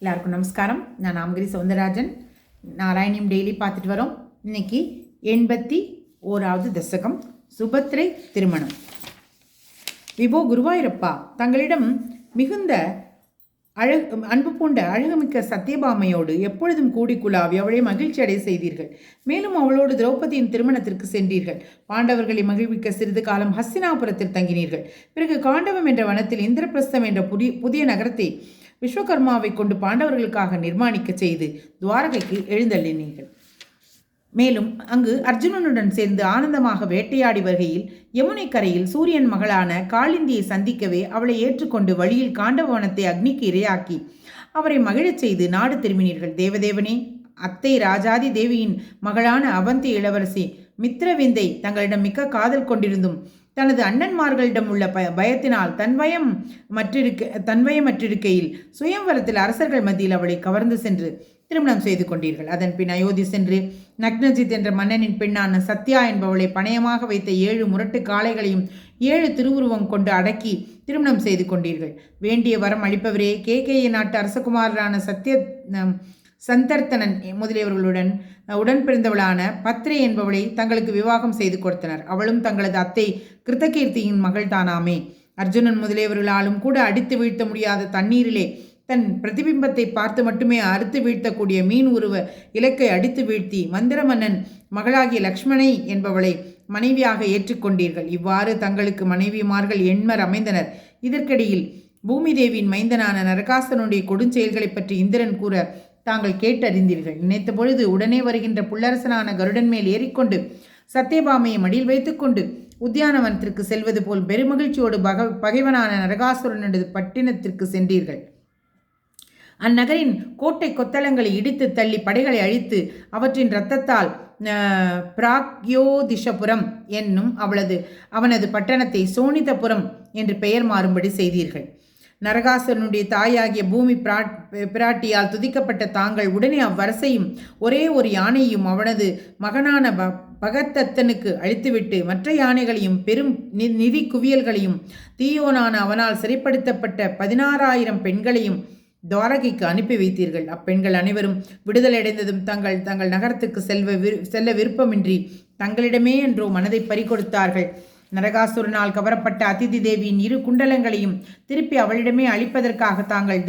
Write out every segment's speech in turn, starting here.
எல்லாருக்கும் நமஸ்காரம். நான் நாமகிரி சௌந்தரராஜன். நாராயணியம் டெய்லி பார்த்துட்டு வரோம். இன்னைக்கு 81வது தசகம், சுபத்ரை திருமணம். விபோ குருவாயூரப்பா, தங்களிடம் மிகுந்த அன்பு பூண்ட அழகுமிக்க சத்யபாமையோடு எப்பொழுதும் கூடிக்குழாவி அவளை மகிழ்ச்சி அடைய செய்தீர்கள். மேலும் அவளோடு திரௌபதியின் திருமணத்திற்கு சென்றீர்கள். பாண்டவர்களை மகிழ்விக்க சிறிது காலம் ஹஸ்தினாபுரத்தில் தங்கினீர்கள். பிறகு காண்டவம் என்ற வனத்தில் இந்திரபிரஸ்தம் என்ற புதிய நகரத்தை விஸ்வகர்மாவை கொண்டு பாண்டவர்களுக்காக நிர்மாணிக்க செய்து துவாரகைக்கு எழுந்தள்ளினீர்கள். மேலும் அங்கு அர்ஜுனனுடன் சேர்ந்து ஆனந்தமாக வேட்டையாடி வருகையில் யமுனை கரையில் சூரியன் மகளான காளிந்தியை சந்திக்கவே அவளை ஏற்றுக்கொண்டு வழியில் காண்டவனத்தை அக்னிக்கு இரையாக்கி அவரை மகிழச் செய்து நாடு திரும்பினீர்கள். தேவதேவனே, அத்தை ராஜாதி தேவியின் மகளான அவந்தி இளவரசி மித்ரவிந்தை தங்களிடம் மிக்க காதல் கொண்டிருந்தும் தனது அண்ணன்மார்களிடம் உள்ள பயத்தினால் தன்வயமற்றிருக்கையில் சுயம்வரத்தில் அரசர்கள் மத்தியில் அவளை கவர்ந்து சென்று திருமணம் செய்து கொண்டீர்கள். அதன் பின் அயோத்தி சென்று நக்னஜித் என்ற மன்னனின் பெண்ணான சத்யா என்பவளை பணயமாக வைத்த 7 முரட்டு காளைகளையும் 7 திருவுருவம் கொண்டு அடக்கி திருமணம் செய்து கொண்டீர்கள். வேண்டிய வரம் அளிப்பவரே, கேகேய நாட்டு அரசகுமாரரான சந்தர்த்தனன் முதலியவர்களுடன் உடன் பிறந்தவளான பத்ரே என்பவளை தங்களுக்கு விவாகம் செய்து கொடுத்தனர். அவளும் தங்களது அத்தை கிருத்தகீர்த்தியின் மகள் தானாமே. அர்ஜுனன் முதலியவர்களாலும் கூட அடித்து வீழ்த்த முடியாத தண்ணீரிலே தன் பிரதிபிம்பத்தை பார்த்து மட்டுமே அறுத்து வீழ்த்தக்கூடிய மீன் உருவ இலக்கை அடித்து வீழ்த்தி மந்திர மன்னன் மகளாகிய லக்ஷ்மணை என்பவளை மனைவியாக ஏற்றுக்கொண்டீர்கள். இவ்வாறு தங்களுக்கு மனைவிமார்கள் எண்மர் அமைந்தனர். இதற்கிடையில் பூமி தேவியின் மைந்தனான நரகாசனுடைய கொடுஞ்செயல்களை பற்றி இந்திரன் கூற தாங்கள் கேட்டறிந்தீர்கள். நினைத்த பொழுது உடனே வருகின்ற புல்லரசனான கருடன் மேல் ஏறிக்கொண்டு சத்யபாமையை மடியில் வைத்துக்கொண்டு உத்தியானவனத்திற்கு செல்வது போல் பெருமகிழ்ச்சியோடு பகைவனான நரகாசுரனது பட்டினத்திற்கு சென்றீர்கள். அந்நகரின் கோட்டை கொத்தளங்களை இடித்து தள்ளி படைகளை அழித்து அவற்றின் இரத்தத்தால் பிராக்யோதிஷபுரம் என்னும் அவனது பட்டணத்தை சோனிதபுரம் என்று பெயர் மாறும்படி செய்தீர்கள். நரகாசுரனுடைய தாயாகிய பூமி பிராட்டியால் துதிக்கப்பட்ட தாங்கள் உடனே அவ்வரசையும் ஒரே ஒரு யானையும் அவனது மகனான பகத்தத்தனுக்கு அழித்துவிட்டு மற்ற யானைகளையும் பெரும் நிதி குவியல்களையும் தீயோனான அவனால் சிறைப்படுத்தப்பட்ட 16,000 பெண்களையும் துவாரகைக்கு அனுப்பி வைத்தீர்கள். அப்பெண்கள் அனைவரும் விடுதலையடைந்ததும் தங்கள் நகரத்துக்கு செல்ல விருப்பமின்றி தங்களிடமே என்றோ மனதை பறிகொடுத்தார்கள். நரகாசுரனால் கவரப்பட்ட அதிதி தேவியின் 2 குண்டலங்களையும் திருப்பி அவளிடமே அளிப்பதற்காக தாங்கள்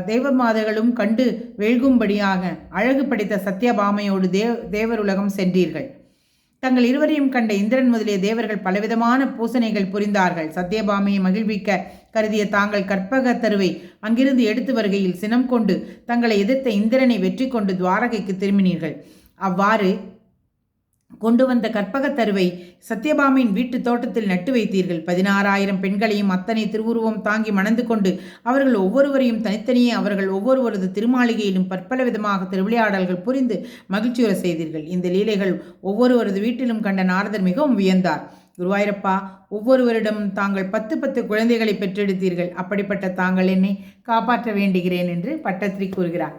தேவமாதர்களும் கண்டு வெல்கும்படியாக அழகு படைத்த சத்யபாமையோடு தேவருலகம் சென்றீர்கள். தங்கள் இருவரையும் கண்ட இந்திரன் முதலிய தேவர்கள் பலவிதமான பூசணைகள் புரிந்தார்கள். சத்யபாமையை மகிழ்விக்க கருதிய தாங்கள் கற்பக தருவை அங்கிருந்து எடுத்து வருகையில் சினம் கொண்டு தங்களை எதிர்த்த இந்திரனை வெற்றி கொண்டு துவாரகைக்கு திரும்பினீர்கள். அவ்வாறு கொண்டு வந்த கற்பகத் தருவை சத்யபாமையின் வீட்டு தோட்டத்தில் நட்டு வைத்தீர்கள். 16,000 பெண்களையும் அத்தனை திருவுருவம் தாங்கி மணந்து கொண்டு அவர்கள் ஒவ்வொருவரையும் தனித்தனியே அவர்கள் ஒவ்வொருவரது திருமாளிகையிலும் பற்பல விதமாக திருவிளையாடல்கள் புரிந்து மகிழ்ச்சியுற செய்தீர்கள். இந்த லீலைகள் ஒவ்வொருவரது வீட்டிலும் கண்ட நாரதர் மிகவும் வியந்தார். குருவாயூரப்பா, ஒவ்வொருவரிடமும் தாங்கள் 10 குழந்தைகளை பெற்றெடுத்தீர்கள். அப்படிப்பட்ட தாங்கள் என்னை காப்பாற்ற வேண்டுகிறேன் என்று பட்டத்திரி கூறுகிறார்.